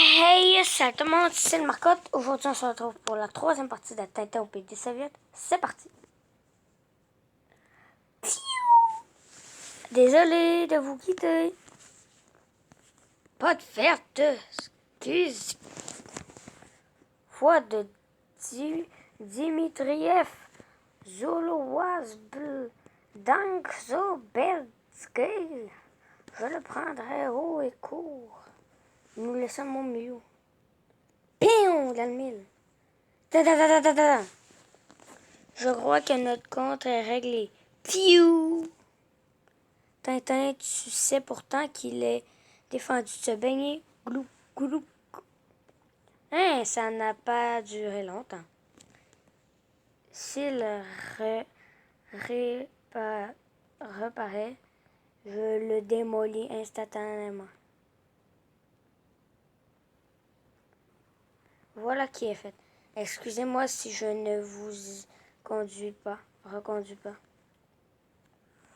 Hey, salut tout le monde, c'est le Marcotte. Aujourd'hui, on se retrouve pour la troisième partie de Tintin au pays des Soviets. C'est parti. Désolé de vous quitter. Pas de verte, excuse. Foi de Dimitriev, Zoloaz Dank Zobelski. Je le prendrai haut et court. Nous laissons mon milieu. Pion dans le mille. Ta ta ta ta ta ta. Je crois que notre compte est réglé. Piou! Tintin, tu sais pourtant qu'il est défendu de se baigner. Glou, glou. Hein, ça n'a pas duré longtemps. S'il reparaît, je le démolis instantanément. Voilà qui est fait. Excusez-moi si je ne vous reconduis pas.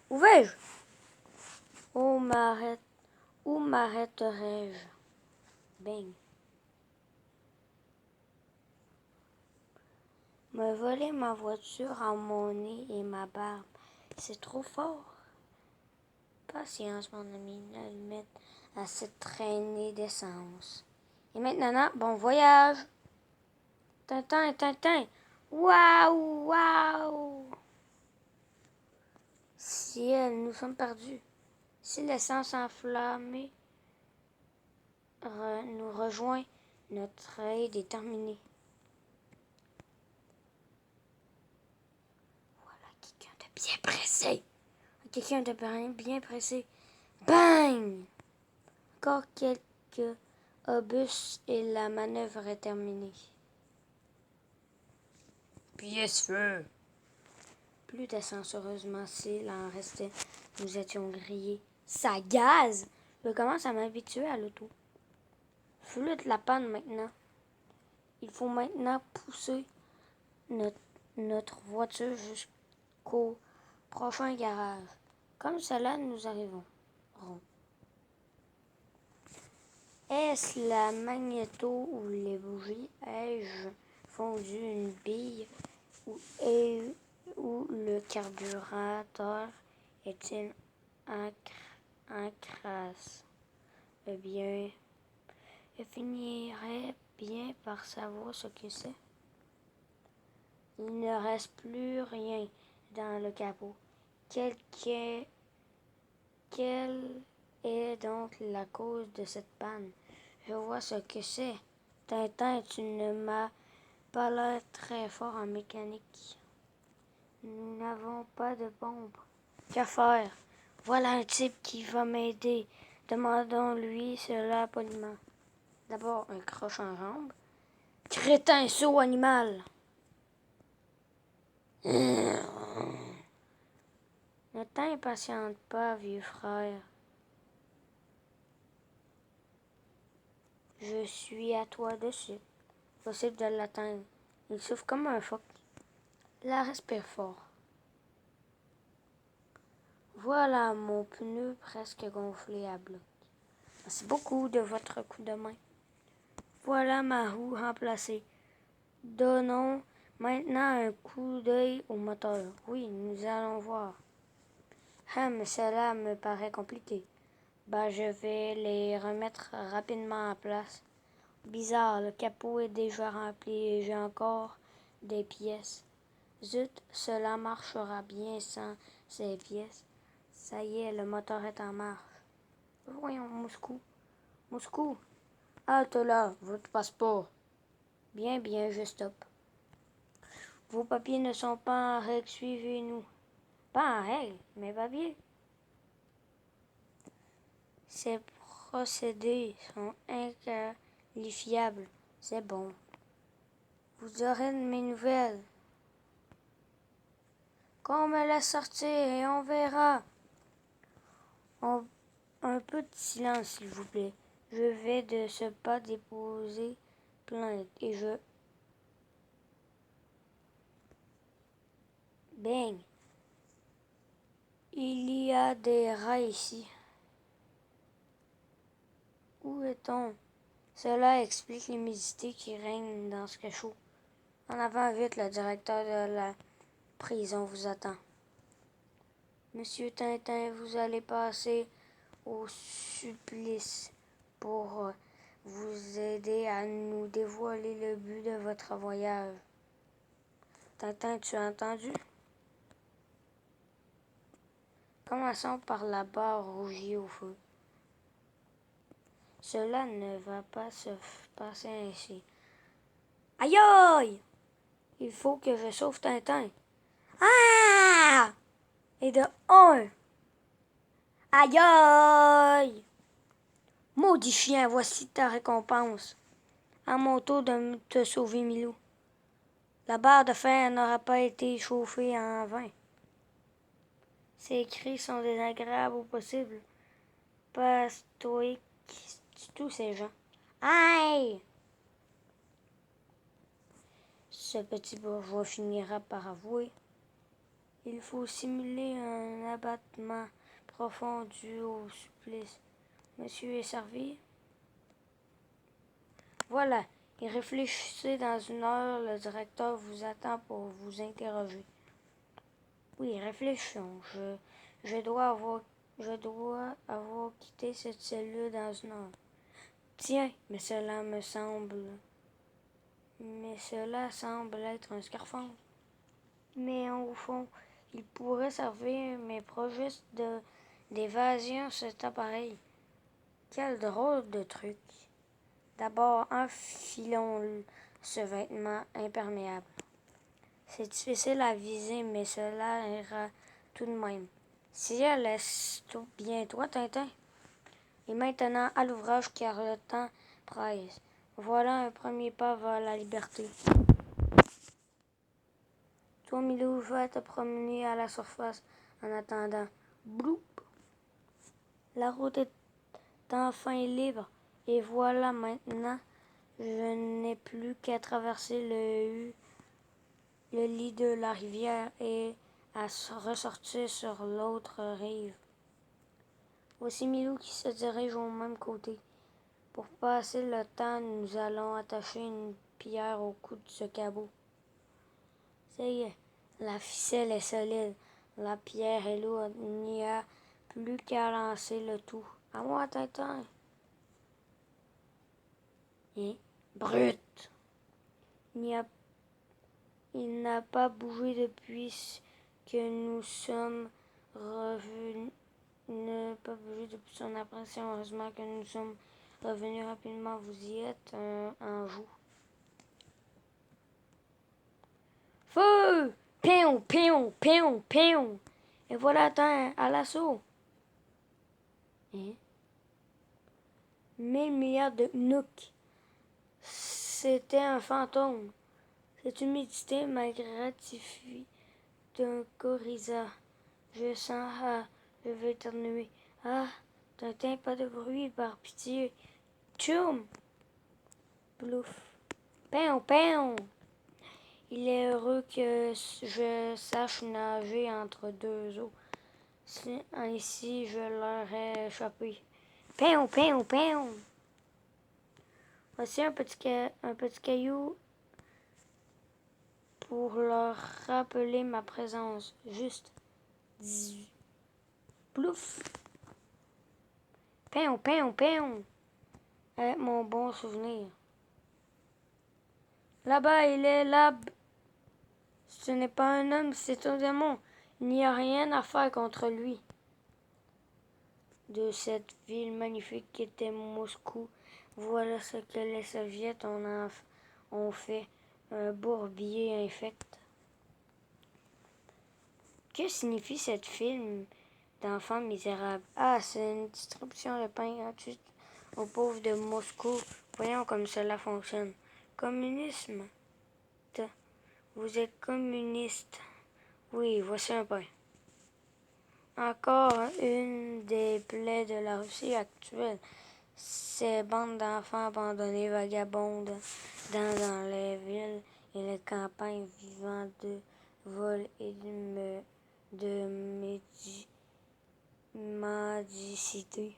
Où vais-je? Où m'arrêterai-je? Bing. Me voler ma voiture à mon nez et ma barbe, c'est trop fort. Patience, mon ami, l'allumette à cette traînée d'essence. Et maintenant, bon voyage! Tintin, Tintin! Waouh! Waouh! Ciel, nous sommes perdus. Si l'essence enflammée nous rejoint, notre aide est terminée. Voilà quelqu'un de bien pressé. Quelqu'un de bien pressé. Bang! Encore quelques obus et la manœuvre est terminée. Pièce-feu! Plus d'essence, heureusement, s'il en restait, nous étions grillés. Ça gaze! Je commence à m'habituer à l'auto. Flûte la panne maintenant. Il faut maintenant pousser notre voiture jusqu'au prochain garage. Comme cela, nous arrivons. Est-ce la magnéto ou les bougies? Ai-je fondu une bille ou le carburateur est-il en crasse? Eh bien, je finirai bien par savoir ce que c'est. Il ne reste plus rien dans le capot. Quelle est donc la cause de cette panne? Je vois ce que c'est. Tintin, tu ne m'as pas l'air très fort en mécanique. Nous n'avons pas de pompe. Que faire? Voilà un type qui va m'aider. Demandons-lui cela poliment. D'abord, un croche en jambe. Crétin, sot animal! Ne t'impatiente pas, vieux frère. Je suis à toi de suite. Possible de l'atteindre. Il souffle comme un phoque. La respire fort. Voilà mon pneu presque gonflé à bloc. Merci beaucoup de votre coup de main. Voilà ma roue remplacée. Donnons maintenant un coup d'œil au moteur. Oui, nous allons voir. Ah, mais cela me paraît compliqué. Je vais les remettre rapidement en place. Bizarre, le capot est déjà rempli et j'ai encore des pièces. Zut, cela marchera bien sans ces pièces. Ça y est, le moteur est en marche. Voyons, Moscou. Moscou. Halte là, votre passeport. Bien, je stoppe. Vos papiers ne sont pas en règle, suivez-nous. Pas en règle, mes papiers. Ces procédés sont inqualifiables. C'est bon. Vous aurez de mes nouvelles. Qu'on me laisse sortir et on verra. Un peu de silence, s'il vous plaît. Je vais de ce pas déposer plainte et je... Bang! Il y a des rats ici. Où est-on? Cela explique l'humidité qui règne dans ce cachot. En avant, vite, le directeur de la prison vous attend. Monsieur Tintin, vous allez passer au supplice pour vous aider à nous dévoiler le but de votre voyage. Tintin, tu as entendu? Commençons par la barre rougie au feu. Cela ne va pas se passer ainsi. Aïe aïe! Il faut que je sauve Tintin. Ah! Et de un. Aïe aïe! Maudit chien, voici ta récompense. À mon tour de te sauver, Milou. La barre de fer n'aura pas été chauffée en vain. Ces cris sont désagréables au possible. Pas stoïques du tout, ces gens. Aïe! Ce petit bourgeois finira par avouer. Il faut simuler un abattement profond dû au supplice. Monsieur est servi? Voilà. Et réfléchissez dans une heure, le directeur vous attend pour vous interroger. Oui, réfléchissons. Je dois avoir quitté cette cellule dans une heure. Tiens, mais cela semble être un scaphandre. Mais au fond, il pourrait servir mes projets d'évasion, cet appareil. Quel drôle de truc. D'abord, enfilons ce vêtement imperméable. C'est difficile à viser, mais cela ira tout de même. Si elle laisse bien toi, Tintin. Et maintenant, à l'ouvrage, car le temps presse. Voilà un premier pas vers la liberté. Toi, Milou, va te promener à la surface en attendant. Bloup! La route est enfin libre. Et voilà maintenant, je n'ai plus qu'à traverser le lit de la rivière et à ressortir sur l'autre rive. Voici Milou qui se dirige au même côté. Pour passer le temps, nous allons attacher une pierre au cou de ce cabot. Ça y est, la ficelle est solide, la pierre est lourde, il n'y a plus qu'à lancer le tout. À moi, Tintin. Et brut! Il n'a pas bougé depuis que nous sommes revenus. Il n'a pas bougé depuis son apparition. Heureusement que nous sommes revenus rapidement. Vous y êtes en joue. Feu! Pion, pion, pion, pion! Et voilà à l'assaut. Et 1000 milliards de Nook. C'était un fantôme. Cette humidité m'a gratifié d'un coryza. Je sens, je vais éternuer. Ah, Tintin, pas de bruit, par pitié. Tchoum! Plouf! Pion, pion! Il est heureux que je sache nager entre deux eaux. Ainsi, je leur ai échappé. Pion, pion, pion! Voici un petit caillou pour leur rappeler ma présence. Juste. Zzz. Plouf! Pion, pion, pion! Avec mon bon souvenir. Là-bas, il est là. Ce n'est pas un homme, c'est un démon. Il n'y a rien à faire contre lui. De cette ville magnifique qu'était Moscou, voilà ce que les soviets ont fait. Un bourbier infect. Que signifie cette film d'enfants misérables? Ah, c'est une distribution de pain gratuit aux pauvres de Moscou. Voyons comme cela fonctionne. Communisme. Vous êtes communiste. Oui, voici un pain. Encore une des plaies de la Russie actuelle. Ces bandes d'enfants abandonnés vagabondent dans les villes et les campagnes vivant de vol et de mendicité.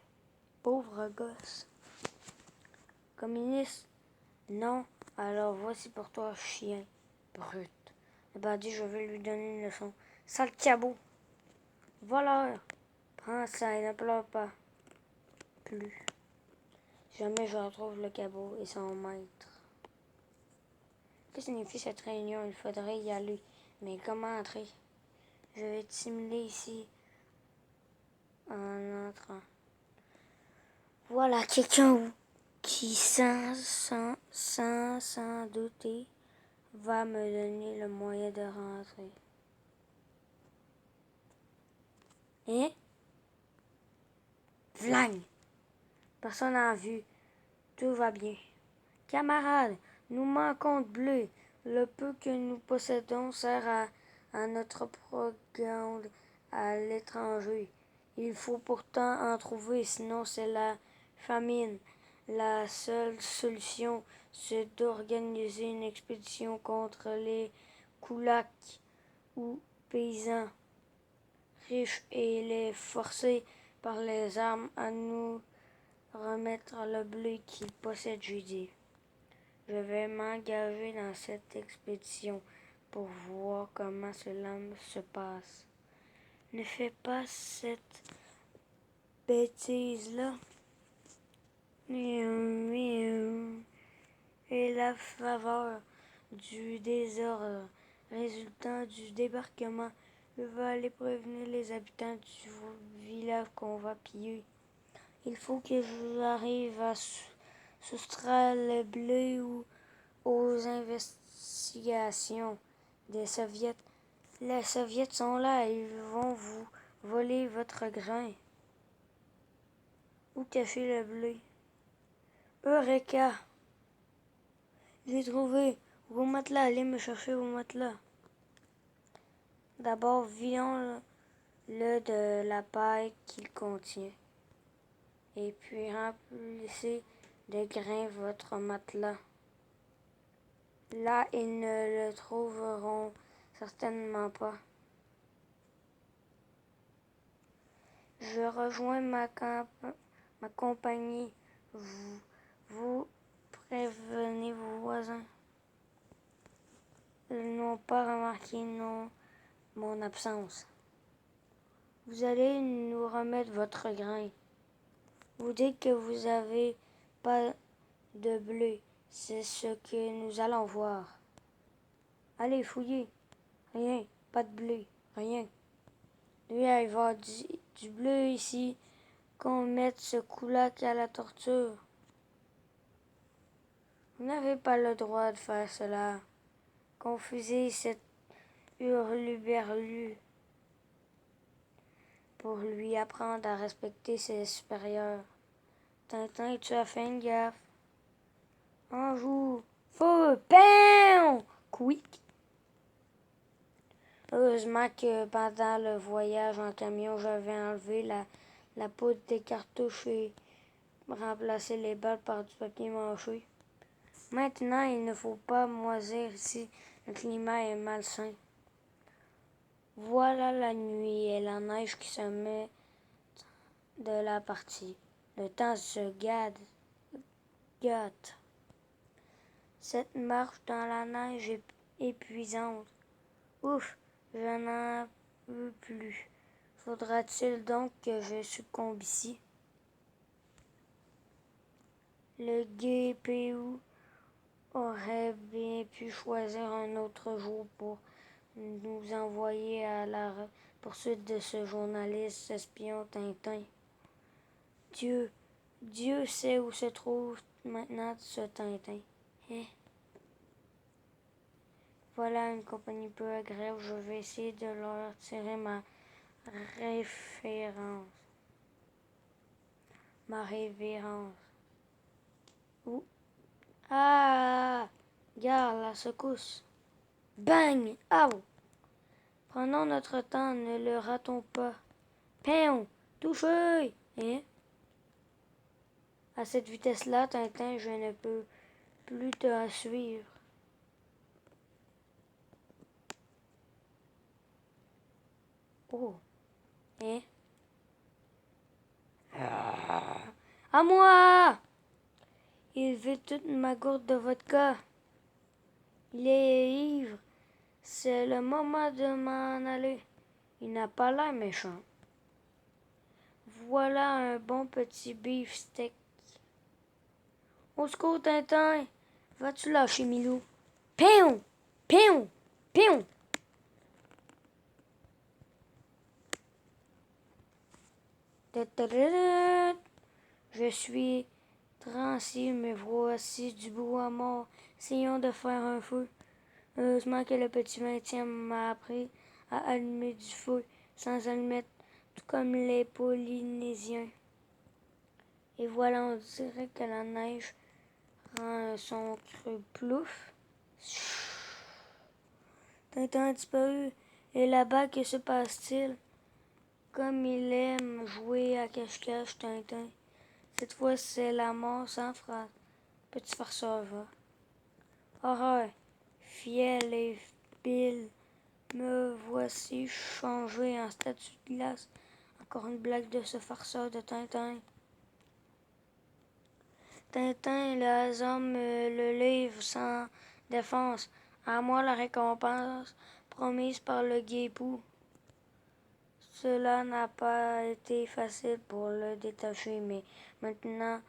Pauvres gosses. Communiste? Non. Alors voici pour toi, chien. Brute. Le bandit, je vais lui donner une leçon. Sale cabot. Voleur. Prends ça et ne pleure pas. Plus. Jamais je retrouve le cabot et son maître. Que signifie cette réunion? Il faudrait y aller. Mais comment entrer? Je vais te simuler ici en entrant. Voilà quelqu'un qui, sans douter, va me donner le moyen de rentrer. Hein? Vlang! Personne n'a vu. Tout va bien. Camarades, nous manquons de bleu. Le peu que nous possédons sert à notre propagande à l'étranger. Il faut pourtant en trouver, sinon c'est la famine. La seule solution, c'est d'organiser une expédition contre les Koulaks ou paysans riches et les forcer par les armes à nous remettre le bleu qu'ils possèdent, je dis. Je vais m'engager dans cette expédition pour voir comment cela se passe. Ne fais pas cette bêtise-là. Et la faveur du désordre résultant du débarquement, je vais aller prévenir les habitants du village qu'on va piller. Il faut que j'arrive à soustraire le bleu aux investigations des soviets. Les soviets sont là et ils vont vous voler votre grain. Où cacher le bleu? Eureka! J'ai trouvé vos matelas. Allez me chercher vos matelas. D'abord, vidons-le de la paille qu'il contient. Et puis remplissez de grains votre matelas. Là, ils ne le trouveront certainement pas. Je rejoins ma compagnie. Vous prévenez vos voisins. Ils n'ont pas remarqué mon absence. Vous allez nous remettre votre grain. Vous dites que vous n'avez pas de bleu. C'est ce que nous allons voir. Allez, fouillez. Rien, pas de bleu, rien. Il va y avoir du bleu ici, qu'on mette ce Koulak à la torture. Vous n'avez pas le droit de faire cela. Confusez cette hurluberlu pour lui apprendre à respecter ses supérieurs. Tintin, tu as fait une gaffe. En joue. Feu! Pam! Quick! Heureusement que pendant le voyage en camion, j'avais enlevé la poudre des cartouches et remplacé les balles par du papier mâché. Maintenant, il ne faut pas moisir ici. Le climat est malsain. Voilà la nuit et la neige qui se met de la partie. Le temps se gâte. Cette marche dans la neige est épuisante. Ouf, je n'en peux plus. Faudra-t-il donc que je succombe ici? Le GPU aurait bien pu choisir un autre jour pour nous envoyer à la poursuite de ce journaliste espion Tintin. Dieu sait où se trouve maintenant ce Tintin. Hein? Voilà une compagnie peu agréable. Je vais essayer de leur tirer ma référence. Ma révérence. Où? Ah! Gare, la secousse. Bang! Au! Prenons notre temps, ne le ratons pas. Pion! Touché! Hein? À cette vitesse-là, Tintin, je ne peux plus te suivre. Oh! Hein? À moi! Il buvez toute ma gourde de vodka. Il est ivre. C'est le moment de m'en aller. Il n'a pas l'air méchant. Voilà un bon petit beefsteak. Au secours, Tintin! Vas-tu lâcher Milou? Pion! Pion! Pion! Je suis transi, me voici du bois mort. Essayons de faire un feu. Heureusement que le petit maintien m'a appris à allumer du feu sans allumette, tout comme les Polynésiens. Et voilà, on dirait que la neige rend un son creux plouf. Tintin a disparu. Et là-bas, que se passe-t-il? Comme il aime jouer à cache-cache, Tintin. Cette fois, c'est la mort sans phrase. Petit farceur va. Horreur, fiel et Bill, me voici changé en statue de glace. Encore une blague de ce farceur de Tintin. Tintin, le hasard me le livre sans défense. À moi la récompense promise par le guépou. Cela n'a pas été facile pour le détacher, mais maintenant,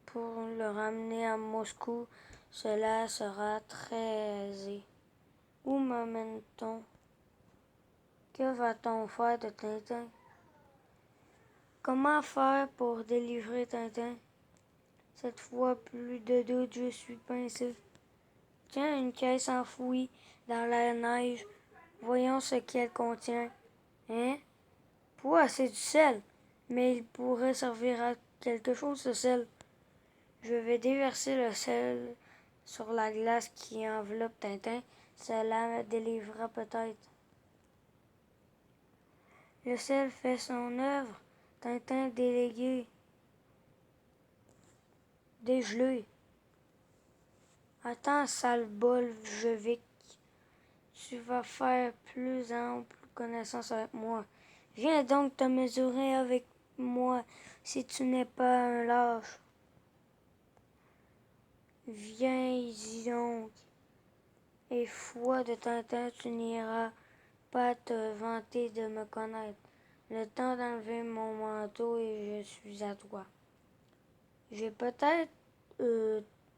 pour le ramener à Moscou, cela sera très aisé. Où m'amène-t-on? Que va-t-on faire de Tintin? Comment faire pour délivrer Tintin? Cette fois, plus de doute, je suis pincé. Tiens, une caisse enfouie dans la neige. Voyons ce qu'elle contient. Hein? Pouah, c'est du sel. Mais il pourrait servir à quelque chose, ce sel. Je vais déverser le sel sur la glace qui enveloppe Tintin. Cela me délivrera peut-être. Le sel fait son œuvre. Tintin délégué. Dégelé. Attends, sale bolchevique. Tu vas faire plus ample connaissance avec moi. Viens donc te mesurer avec moi si tu n'es pas un lâche. Viens-y donc. Et foi de Tintin, tu n'iras pas te vanter de me connaître. Le temps d'enlever mon manteau et je suis à toi. J'ai peut-être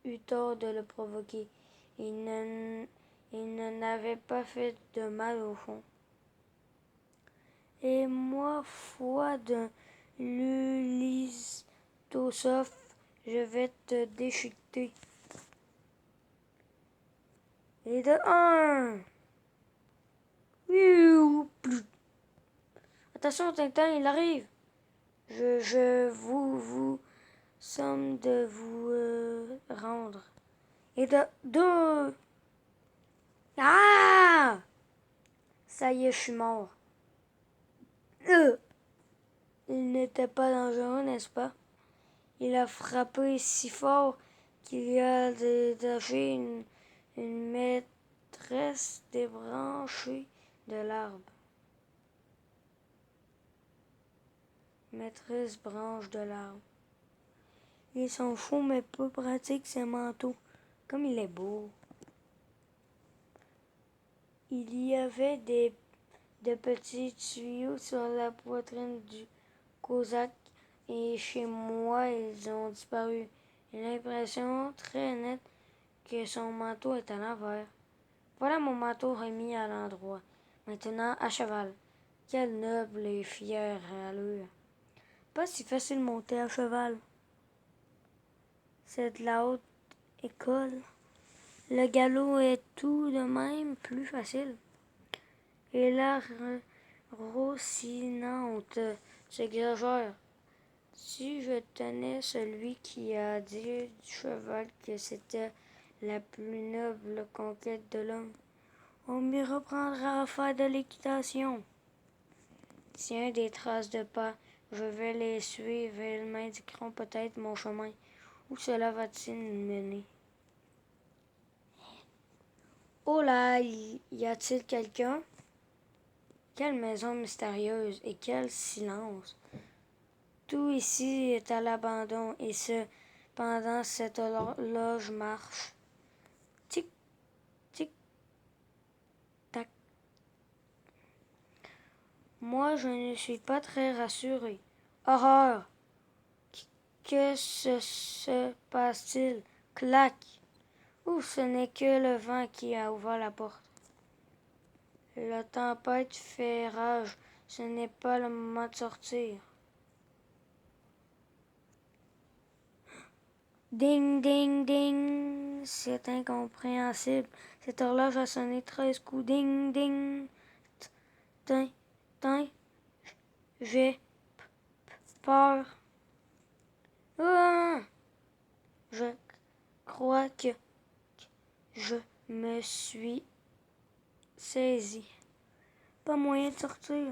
eu tort de le provoquer. Il ne n'avait pas fait de mal au fond. Et moi, foi de l'Ulistosophe, je vais te déchiqueter. Et de un. Attention, Tintin, il arrive. Je vous somme de vous rendre. Et de deux. Ah! Ça y est, je suis mort. Il n'était pas dangereux, n'est-ce pas? Il a frappé si fort qu'il a détaché une maîtresse débranchée de l'arbre. Maîtresse branche de l'arbre. Ils sont fous mais peu pratiques, ces manteaux. Comme il est beau. Il y avait de petits tuyaux sur la poitrine du Cosaque et chez moi, ils ont disparu. J'ai l'impression très nette que son manteau est à l'envers. Voilà mon manteau remis à l'endroit. Maintenant, à cheval. Quelle noble et fière allure. Pas si facile de monter à cheval. C'est de la haute école. Le galop est tout de même plus facile. Et la rossinante s'exagère. Si je tenais celui qui a dit du cheval que c'était la plus noble conquête de l'homme, on m'y reprendra à faire de l'équitation. Tiens, des traces de pas, je vais les suivre et elles m'indiqueront peut-être mon chemin. Où cela va-t-il mener? Oh là, y a-t-il quelqu'un? Quelle maison mystérieuse et quel silence! Tout ici est à l'abandon et ce, pendant cette horloge marche. Tic, tic, tac. Moi, je ne suis pas très rassuré. Horreur! Que se passe-t-il? Clac! Ou ce n'est que le vent qui a ouvert la porte. La tempête fait rage. Ce n'est pas le moment de sortir. Ding, ding, ding! C'est incompréhensible. Cette horloge a sonné 13 coups. Ding, ding! Tin, tin! J'ai peur. Ah! Je crois que je me suis saisi. Pas moyen de sortir.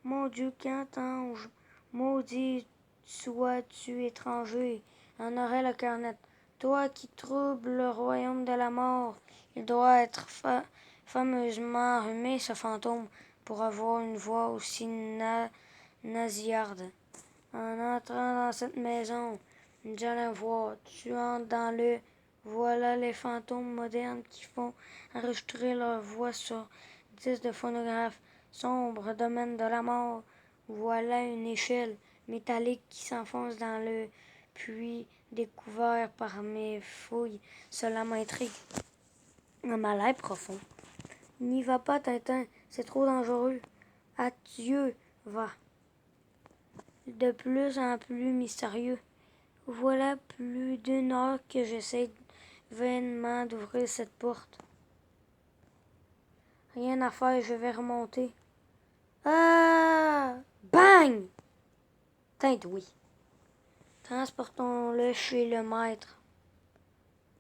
Mon Dieu, qu'entends-je? Maudit sois-tu, étranger, en aurait le cœur net. Toi qui troubles le royaume de la mort, il doit être fameusement enrhumé, ce fantôme, pour avoir une voix aussi nasillarde. En entrant dans cette maison, nous allons voir. Tu entres dans le... Voilà les fantômes modernes qui font enregistrer leur voix sur disques de phonographe. Sombre domaine de la mort. Voilà une échelle métallique qui s'enfonce dans le puits découvert par mes fouilles. Cela m'intrigue. Un malaise profond. N'y va pas, Tintin, c'est trop dangereux. Adieu, va. De plus en plus mystérieux. Voilà plus d'une heure que j'essaie vainement d'ouvrir cette porte. Rien à faire, je vais remonter. Ah! Bang! Teinte, oui. Transportons-le chez le maître.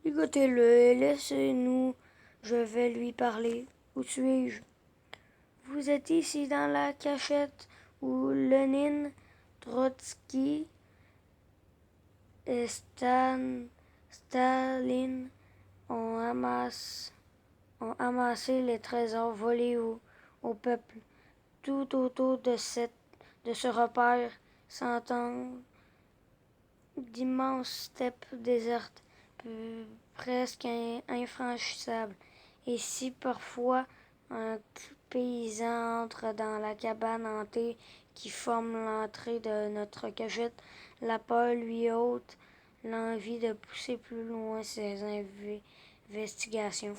Ligotez-le et laissez-nous. Je vais lui parler. Où suis-je? Vous êtes ici dans la cachette où Lénine, Trotsky et Staline ont amassé les trésors volés au peuple. Tout autour de ce repère s'entendent d'immenses steppes désertes, presque infranchissables. Et si parfois un paysan entre dans la cabane hantée qui forme l'entrée de notre cachette, la peur lui ôte l'envie de pousser plus loin ses investigations.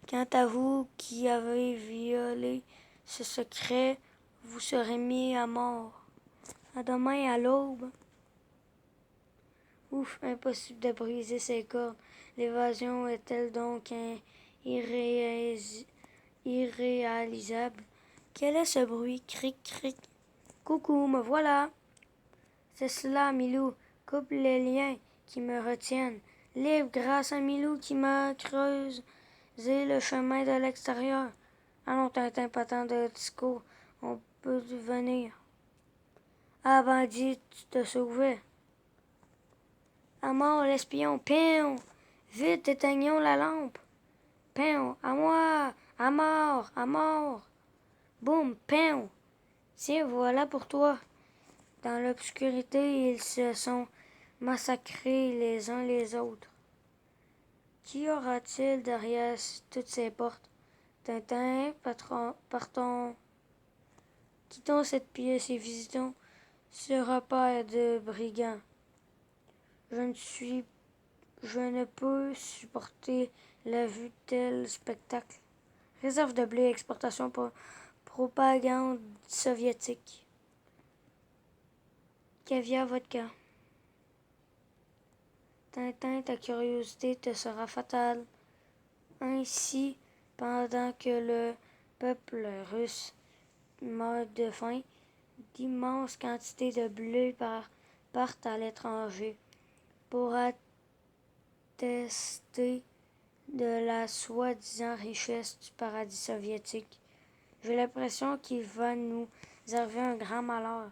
Quant à vous qui avez violé ce secret, vous serez mis à mort. À demain à l'aube. Ouf, impossible de briser ces cordes. L'évasion est-elle donc irréalisable? Quel est ce bruit? Cric, cric. Coucou, me voilà. C'est cela, Milou. Coupe les liens qui me retiennent. Libre grâce à Milou qui m'a creusé le chemin de l'extérieur. Allons, Tintin, pas tant de discours. On peut venir. Ah, bandit, tu te sauvais. À mort, l'espion. Pion! Vite, éteignons la lampe. Pion! À moi! À mort! À mort! Boum! Pion! Tiens, voilà pour toi. Dans l'obscurité, ils se sont massacrés les uns les autres. Qu'y aura-t-il derrière toutes ces portes? Tintin, partons. Quittons cette pièce et visitons ce repère de brigands. Je ne peux supporter la vue de tel spectacle. Réserve de blé, exportation pour propagande soviétique. Caviar vodka. Tintin, ta curiosité te sera fatale. Ainsi, pendant que le peuple russe meurt de faim, d'immenses quantités de blé partent à l'étranger pour attester de la soi-disant richesse du paradis soviétique. J'ai l'impression qu'il va nous arriver un grand malheur.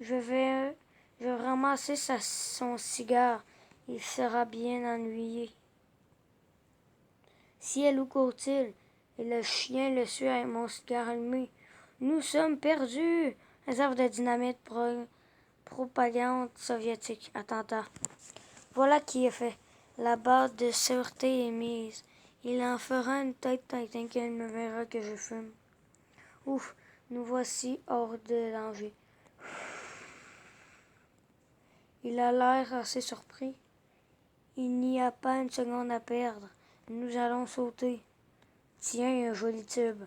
Je vais ramasser son cigare. Il sera bien ennuyé. Ciel, où court-il? Et le chien le suit avec mon cigare allumé. Nous sommes perdus. Réserve de dynamite Propagande soviétique. Attentat. Voilà qui est fait. La barre de sûreté est mise. Il en fera une tête tant qu'il me verra que je fume. Ouf, nous voici hors de danger. Il a l'air assez surpris. Il n'y a pas une seconde à perdre. Nous allons sauter. Tiens, un joli tube.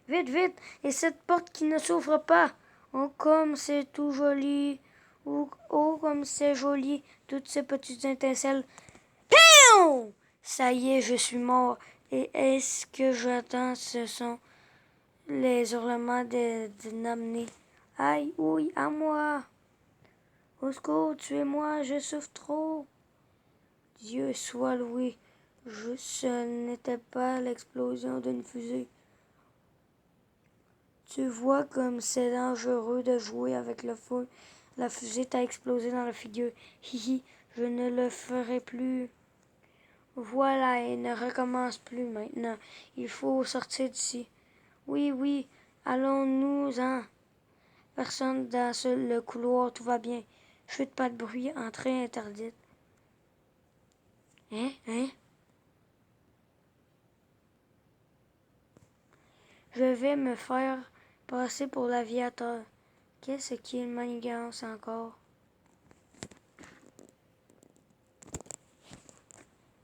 Vite, vite! Et cette porte qui ne s'ouvre pas! Oh, comme c'est tout joli! Oh, comme c'est joli! Toutes ces petites étincelles. Piou! Ça y est, je suis mort. Et est-ce que j'entends? Ce sont les hurlements de Namné. Aïe, ouille, à moi! Au secours, tuez-moi, je souffre trop. Dieu soit loué. Ce n'était pas l'explosion d'une fusée. Tu vois comme c'est dangereux de jouer avec le feu. La fusée t'a explosé dans la figure. Hihi, je ne le ferai plus. Voilà, et ne recommence plus maintenant. Il faut sortir d'ici. Oui, oui, allons-nous-en. Personne dans le couloir, tout va bien. Chute, pas de bruit, entrée interdite. Hein? Je vais me faire passer pour l'aviateur. Qu'est-ce qu'il manigance encore?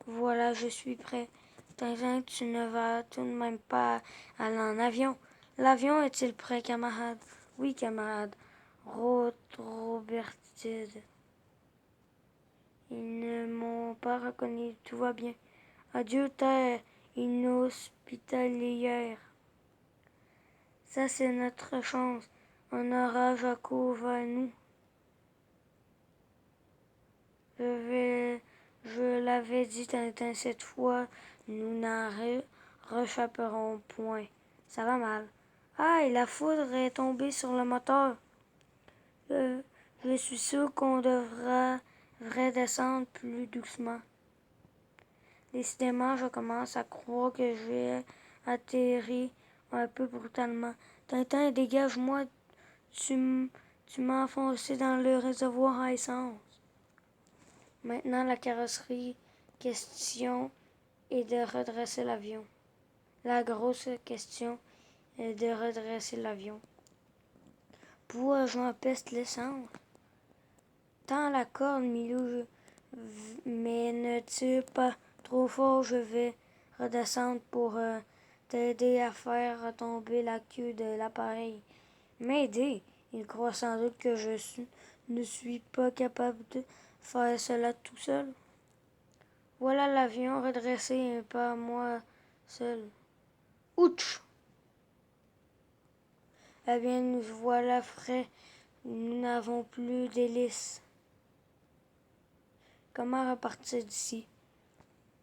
Voilà, je suis prêt. Tintin, tu ne vas tout de même pas aller en avion. L'avion est-il prêt, camarade? Oui, camarade. Robertide. Ils ne m'ont pas reconnu. Tout va bien. Adieu, terre inhospitalière. Ça, c'est notre chance. Un orage accouve à nous. Je l'avais dit, Tintin, cette fois, nous n'en réchapperons point. Ça va mal. Ah, et la foudre est tombée sur le moteur. Je suis sûr qu'on devrait descendre plus doucement. Décidément, je commence à croire que j'ai atterri un peu brutalement. Tintin, dégage-moi, tu m'as enfoncé dans le réservoir à essence. Maintenant, la carrosserie, question est de redresser l'avion. La grosse question est de redresser l'avion. Pourquoi j'empeste l'essence? Tends la corde, Milou, mais ne tire pas trop fort, je vais redescendre pour t'aider à faire retomber la queue de l'appareil. M'aider? Il croit sans doute que ne suis pas capable de faire cela tout seul. Voilà l'avion redressé et pas moi seul. Ouch! Eh bien, nous voilà frais. Nous n'avons plus d'hélice. Comment repartir d'ici?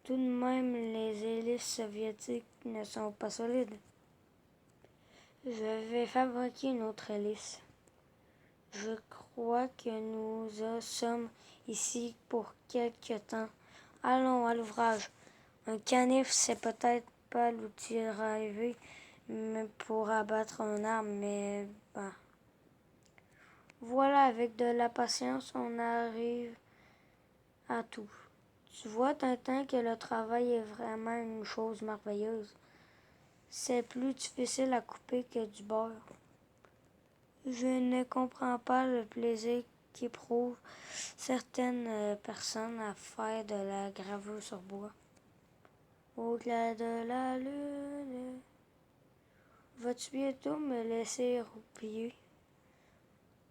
Tout de même, les hélices soviétiques ne sont pas solides. Je vais fabriquer une autre hélice. Je crois que nous sommes ici pour quelque temps. Allons à l'ouvrage. Un canif, c'est peut-être pas l'outil rêvé pour abattre un arbre, mais bah. Voilà, avec de la patience, on arrive à tout. Tu vois, Tintin, que le travail est vraiment une chose merveilleuse. C'est plus difficile à couper que du beurre. Je ne comprends pas le plaisir qu'éprouvent certaines personnes à faire de la gravure sur bois. Au-delà de la lune, vas-tu bientôt me laisser roupiller?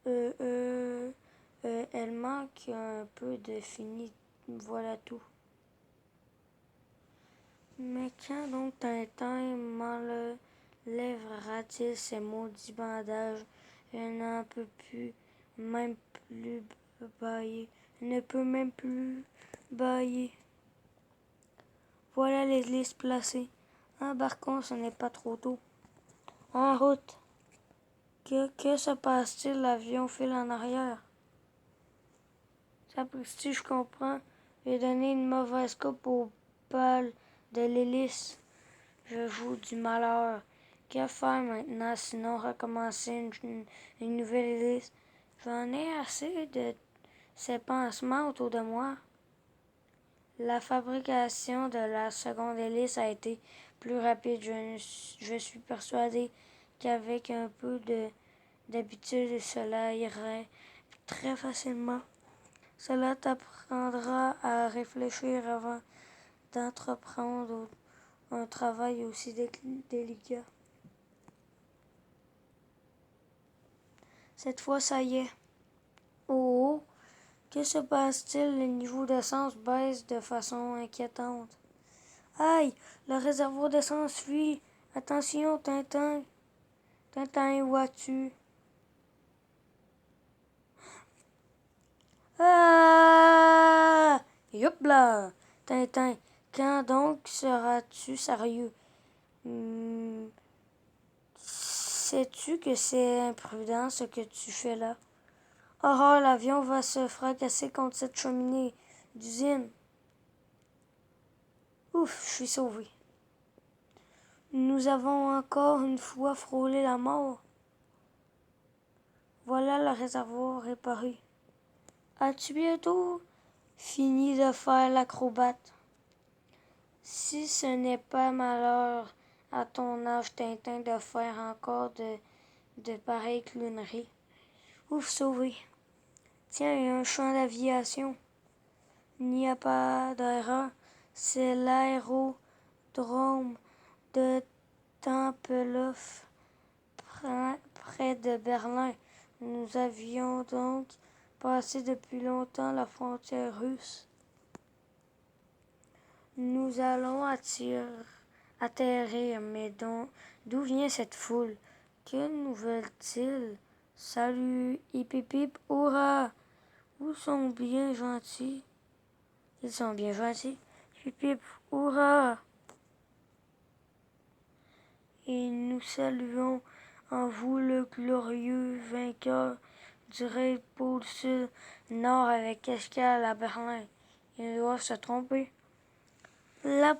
Elle manque un peu de fini, voilà tout. Mais quand donc Tintin m'enlèvera-t-il ces maudits bandages? Je n'en peux plus, même plus bailler. Je ne peux même plus bailler. Voilà les listes placées. Embarquons, ce n'est pas trop tôt. En route. Que se passe-t-il? L'avion file en arrière. Sapristi, je comprends. J'ai donné une mauvaise coupe aux pales de l'hélice. Je joue du malheur. Que faire maintenant, sinon recommencer une nouvelle hélice? J'en ai assez de ces pansements autour de moi. La fabrication de la seconde hélice a été plus rapide. Je suis persuadé qu'avec un peu d'habitude, cela irait très facilement. Cela t'apprendra à réfléchir avant d'entreprendre un travail aussi délicat. Cette fois, ça y est. Oh, que se passe-t-il? Le niveau d'essence baisse de façon inquiétante. Aïe, le réservoir d'essence fuit. Attention, Tintin. Tintin, où vas-tu? Ah! Youp là! Tintin, quand donc seras-tu sérieux? Sais-tu que c'est imprudent ce que tu fais là? Oh, l'avion va se fracasser contre cette cheminée d'usine. Ouf, je suis sauvé. Nous avons encore une fois frôlé la mort. Voilà le réservoir réparé. As-tu bientôt fini de faire l'acrobate? Si ce n'est pas malheur à ton âge, Tintin, de faire encore de pareilles clowneries. Ouf, sauvé. Tiens, il y a un champ d'aviation. Il n'y a pas d'erreur. C'est l'aérodrome de Tempelhof, près de Berlin. Nous avions donc passé depuis longtemps la frontière russe. Nous allons atterrir, mais d'où vient cette foule? Que nous veulent-ils? Salut, hip hip hip, hurrah! Où sont bien gentils? Ils sont bien gentils. Hip hip, hurrah! Et nous saluons en vous le glorieux vainqueur du raid pôle sud-nord avec escale à Berlin. Ils doivent se tromper. La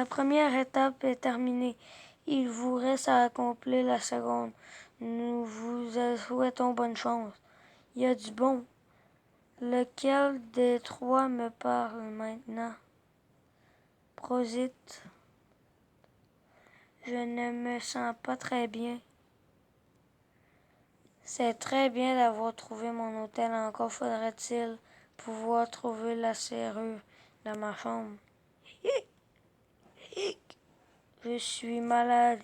première étape est terminée. Il vous reste à accomplir la seconde. Nous vous souhaitons bonne chance. Il y a du bon. Lequel des trois me parle maintenant? Prosit. Je ne me sens pas très bien. C'est très bien d'avoir trouvé mon hôtel. Encore faudrait-il pouvoir trouver la serrure de ma chambre. Je suis malade.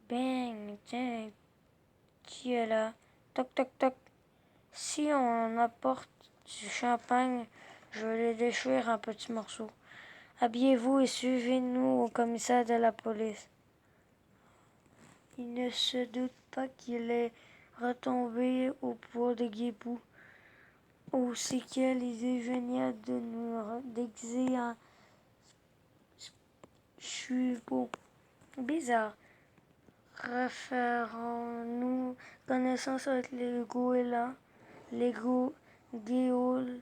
Bang, tiens, qui est là? Toc, toc, toc. Si on apporte du champagne, je le déchire en petits morceaux. Habillez-vous et suivez-nous au commissaire de la police. Il ne se doute pas qu'il est retombé au poids de Guépou. Oh, c'est quelle idée géniale de nous déguiser en chevaux. Bizarre. Referons-nous connaissance avec les goélands, les guéoles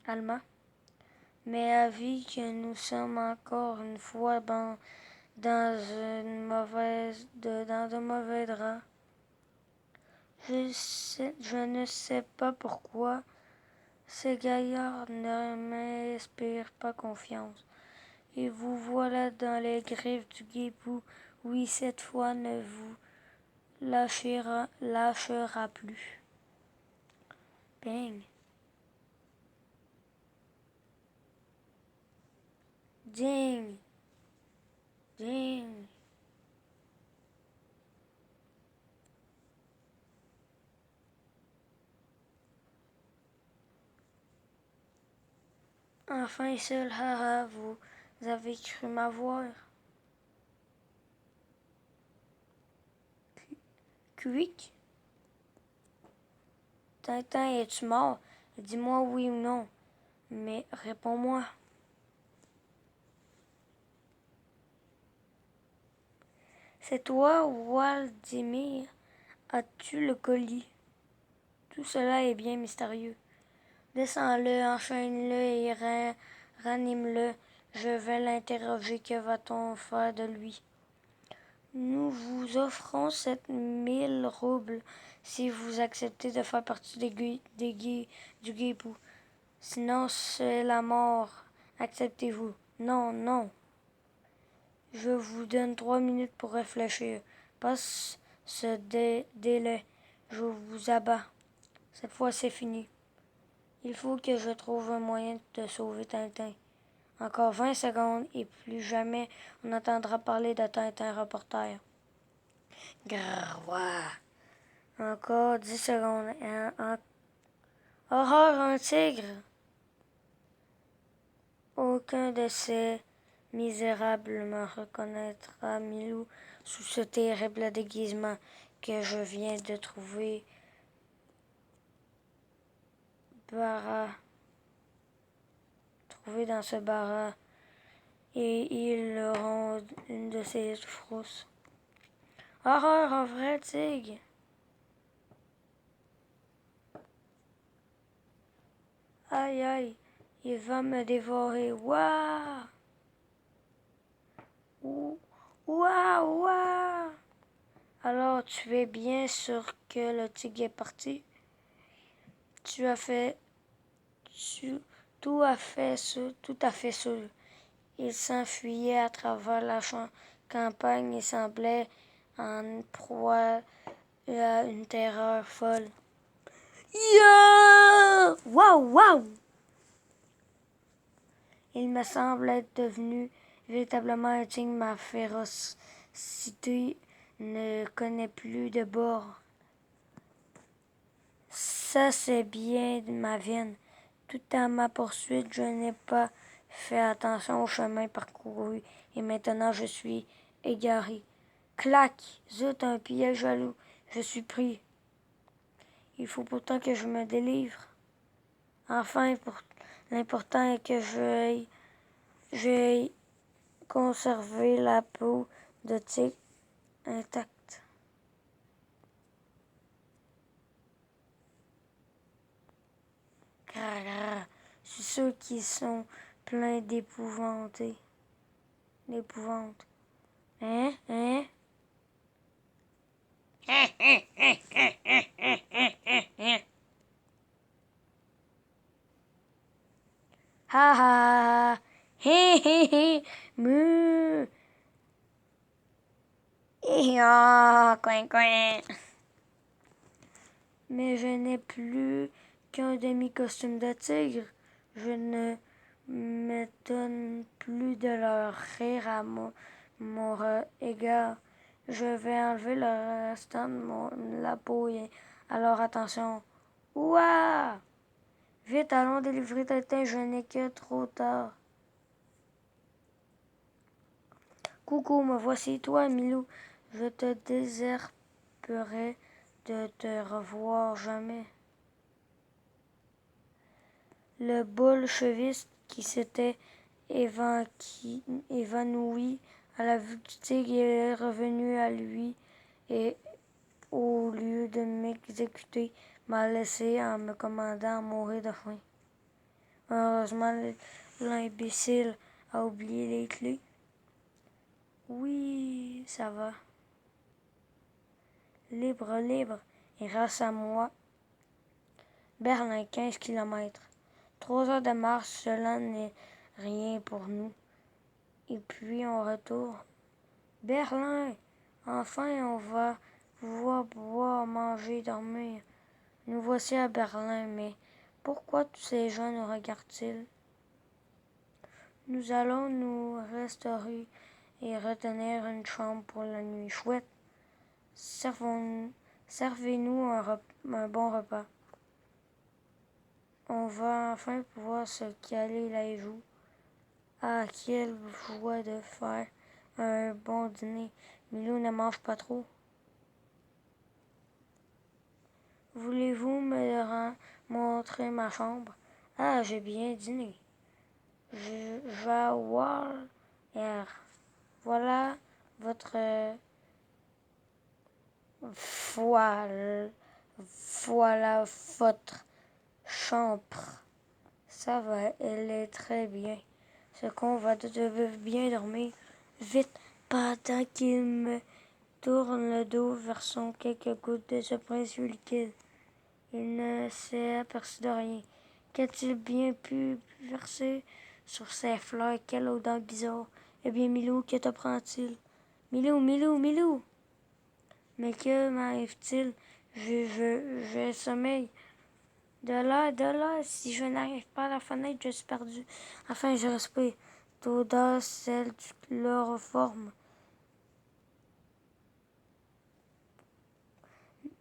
allemands, mais avis que nous sommes encore une fois dans de mauvais draps. Je ne sais pas pourquoi ces gaillards ne m'inspirent pas confiance. Et vous voilà dans les griffes du guépou. Oui, cette fois ne vous lâchera plus. Bang. Ding. Ding. Enfin seul, haha, vous avez cru m'avoir. Quick. Tintin, es-tu mort? Dis-moi oui ou non. Mais réponds-moi. C'est toi, Waldimir. As-tu le colis? Tout cela est bien mystérieux. Descends-le, enchaîne-le et ranime-le. Je vais l'interroger. Que va-t-on faire de lui? Nous vous offrons 7 000 roubles si vous acceptez de faire partie du guébou. Sinon, c'est la mort. Acceptez-vous? Non, non. Je vous donne 3 minutes pour réfléchir. Passe ce délai. Je vous abats. Cette fois, c'est fini. Il faut que je trouve un moyen de sauver Tintin. Encore 20 secondes et plus jamais on entendra parler de Tintin reporter. Grrr, ouah. Encore 10 secondes. Horreur, un tigre! Aucun de ces misérables me reconnaîtra, Milou, sous ce terrible déguisement que je viens de trouver. Trouvé dans ce bara, et ils auront une de ces frousses. Horreur, un vrai tigre! Aïe, aïe, il va me dévorer. Waouh! Waouh, waouh! Alors, tu es bien sûr que le tigre est parti? Tu as fait tout à fait sûr. Il s'enfuyait à travers la campagne et semblait en proie à une terreur folle. Yeah! Waouh, waouh! Il me semble être devenu véritablement un tigre. Ma férocité ne connaît plus de bord. Ça, c'est bien ma veine. Tout à ma poursuite, je n'ai pas fait attention au chemin parcouru et maintenant je suis égaré. Clac! Zut, un piège jaloux. Je suis pris. Il faut pourtant que je me délivre. Enfin, l'important est que j'aie conservé la peau de tigre intacte. Grrr, c'est ceux qui sont pleins d'épouvante. Hein? Hein? Ha ha! Hé hé hé! Mu! Coin coin! Mais je n'ai plus qu'un demi-costume de tigre. Je ne m'étonne plus de leur rire à mon égard. Je vais enlever le restant de la peau et alors attention. Ouah! Vite, allons délivrer Tintin, je n'ai que trop tard. Coucou, me voici toi, Milou. Je te désespérais de te revoir jamais. Le bolcheviste qui s'était évanoui à la vue du tigre est revenu à lui et, au lieu de m'exécuter, m'a laissé en me commandant à mourir de faim. Heureusement, l'imbécile a oublié les clés. Oui, ça va. Libre, libre, et grâce à moi, Berlin, 15 kilomètres. 3 heures de marche, cela n'est rien pour nous. Et puis on retourne. Berlin! Enfin, on va pouvoir boire, manger, dormir. Nous voici à Berlin, mais pourquoi tous ces gens nous regardent-ils? Nous allons nous restaurer et retenir une chambre pour la nuit. Chouette! Servez-nous un bon repas. On va enfin pouvoir se caler les joues. Ah, quelle joie de faire un bon dîner. Milou ne mange pas trop. Voulez-vous me montrer ma chambre? Ah, j'ai bien dîné. Je vais voir. Voilà votre voile. Voilà votre chambre. Ça va, elle est très bien. Ce qu'on va bien dormir. Vite, pendant qu'il me tourne le dos, versant quelques gouttes de ce précieux liquide. Il ne s'est aperçu de rien. Qu'a-t-il bien pu verser sur ces fleurs? Quelle odeur bizarre! Eh bien, Milou, que te prend-il? Milou, Milou, Milou! Mais que m'arrive-t-il? Je sommeille. De là, si je n'arrive pas à la fenêtre, je suis perdu. Enfin, je respire. D'odeur, celle du chloroforme.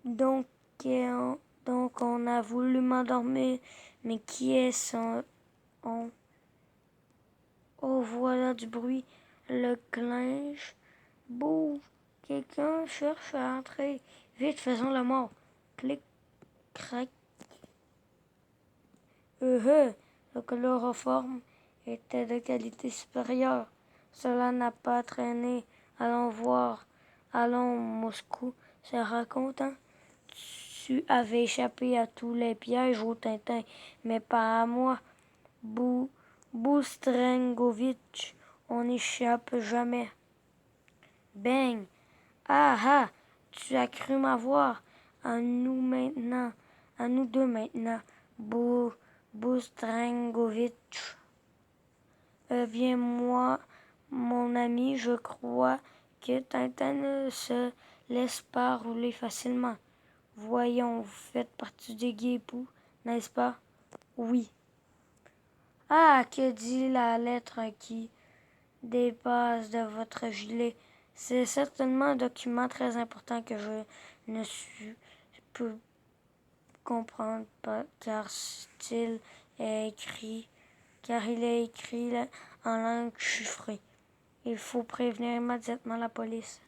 Donc, donc on a voulu m'endormir, mais qui est-ce on? Oh, voilà du bruit. Le clinge. Bouh! Quelqu'un cherche à entrer. Vite, faisons la mort. Clic, crac. Le chloroforme était de qualité supérieure. Cela n'a pas traîné. Allons voir. Allons, Moscou sera content. Tu avais échappé à tous les pièges au Tintin, mais pas à moi. Boustrengovitch, on n'échappe jamais. Bang! Ah ah! Tu as cru m'avoir. À nous maintenant. À nous deux maintenant. Boustrengovitch. Bien, moi, mon ami, je crois que Tintin ne se laisse pas rouler facilement. Voyons, vous faites partie des guépoux, n'est-ce pas? Oui. Ah, que dit la lettre qui dépasse de votre gilet? C'est certainement un document très important que je ne peux comprendre pas, car il est écrit en langue chiffrée. Il faut prévenir immédiatement la police.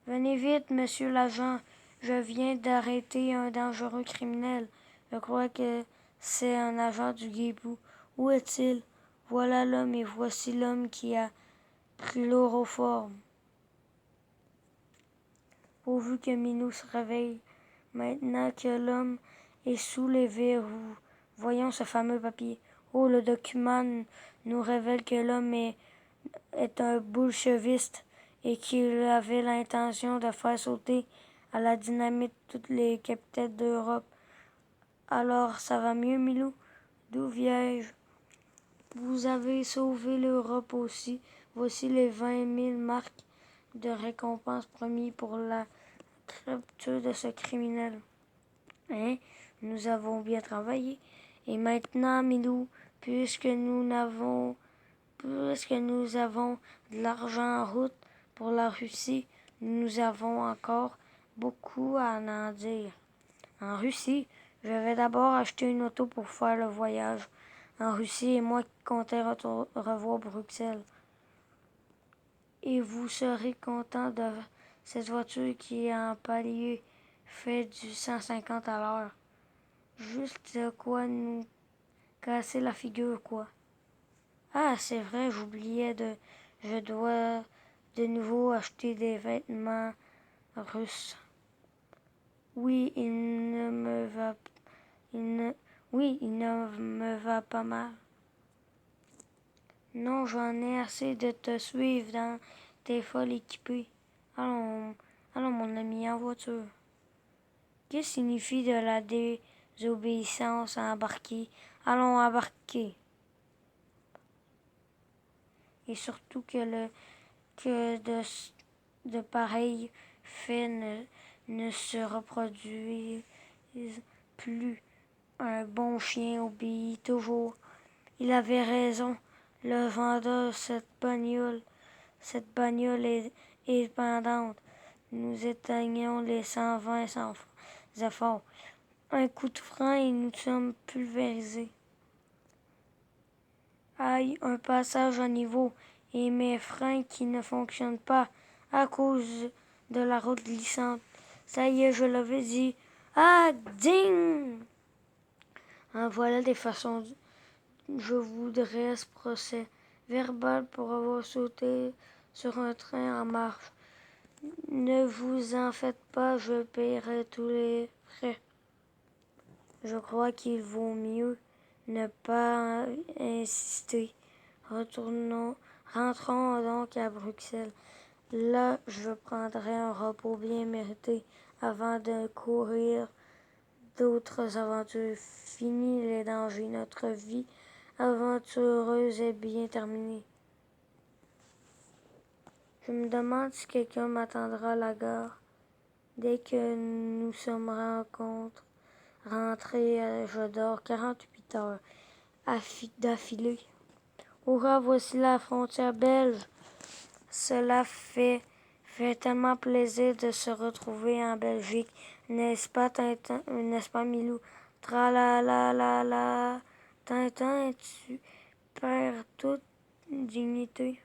Venez vite, monsieur l'agent. Je viens d'arrêter un dangereux criminel. Je crois que c'est un agent du Guébou. Où est-il? Voilà l'homme et voici l'homme qui a chloroforme. Pourvu que Minou se réveille. Maintenant que l'homme est sous les verrous, voyons ce fameux papier. Oh, le document nous révèle que l'homme est un bolcheviste et qu'il avait l'intention de faire sauter à la dynamite toutes les capitales d'Europe. Alors, ça va mieux, Milou? D'où viens-je? Vous avez sauvé l'Europe aussi. Voici les 20 000 marques de récompense promis pour la capture de ce criminel. Hein? Nous avons bien travaillé. Et maintenant, Milou, puisque nous avons de l'argent en route pour la Russie, nous avons encore beaucoup à en dire. En Russie, je vais d'abord acheter une auto pour faire le voyage en Russie et moi qui comptais revoir Bruxelles. Et vous serez content de cette voiture qui, en palier, fait du 150 à l'heure. Juste de quoi nous casser la figure, quoi. Ah, c'est vrai, je dois de nouveau acheter des vêtements russes. Oui, il ne me va pas mal. Non, j'en ai assez de te suivre dans tes folles équipées. Allons, allons, mon ami, en voiture. Que signifie de la désobéissance à embarquer? Allons embarquer. Et surtout que de pareils faits ne se reproduisent plus. Un bon chien obéit toujours. Il avait raison. Le vendeur, cette bagnole est pendante. Nous éteignons les 120 sans effort. Un coup de frein et nous sommes pulvérisés. Aïe, un passage à niveau et mes freins qui ne fonctionnent pas à cause de la route glissante. Ça y est, je l'avais dit. Ah, ding! En voilà des façons. Je vous dresse procès verbal pour avoir sauté sur un train en marche. Ne vous en faites pas, je paierai tous les frais. Je crois qu'il vaut mieux ne pas insister. Rentrons donc à Bruxelles. Là, je prendrai un repos bien mérité avant de courir d'autres aventures. Fini les dangers. Notre vie aventureuse est bien terminée. Je me demande si quelqu'un m'attendra à la gare. Dès que nous sommes rentrés, je dors 48 heures d'affilée. Hurrah, voici la frontière belge. Cela fait tellement plaisir de se retrouver en Belgique. N'est-ce pas, Tintin? N'est-ce pas, Milou? Tra-la-la-la-la. Tintin, tu perds toute dignité.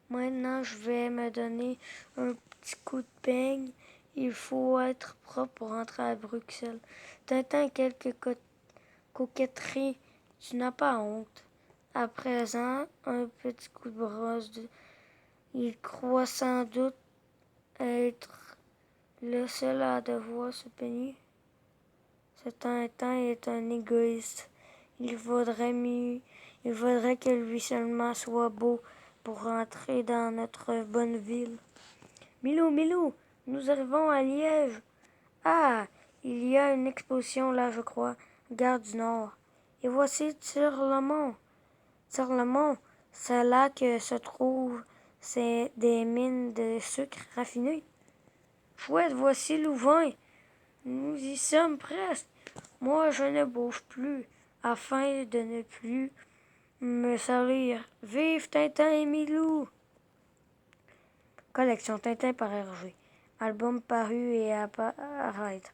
Maintenant, je vais me donner un petit coup de peigne. Il faut être propre pour rentrer à Bruxelles. Tintin, quelques coquetteries. Tu n'as pas honte. À présent, un petit coup de brosse. Il croit sans doute être le seul à devoir se peigner. Ce Tintin est un égoïste. Il faudrait que lui seulement soit beau pour rentrer dans notre bonne ville. Milou, Milou, nous arrivons à Liège. Ah, il y a une exposition là, je crois, gare du Nord. Et voici Tirlemont. Tirlemont, c'est là que se trouvent des mines de sucre raffiné. Chouette, voici Louvain. Nous y sommes presque. Moi, je ne bouge plus, afin de ne plus me salir. Vive Tintin et Milou! Collection Tintin par Hergé. Album paru et à paraître.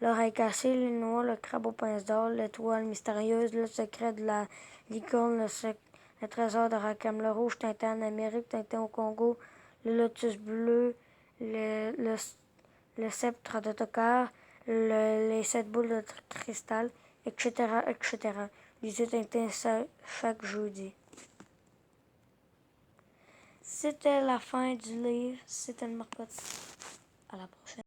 L'oreille cassée, le noir, le crabe aux pinces d'or, l'étoile mystérieuse, le secret de la licorne, le trésor de Rackham, le rouge, Tintin en Amérique, Tintin au Congo, le lotus bleu, le sceptre de Tokar, les 7 boules de cristal, etc., etc. Lisez Tintin chaque jeudi. C'était la fin du livre. C'était une marcotte. À la prochaine.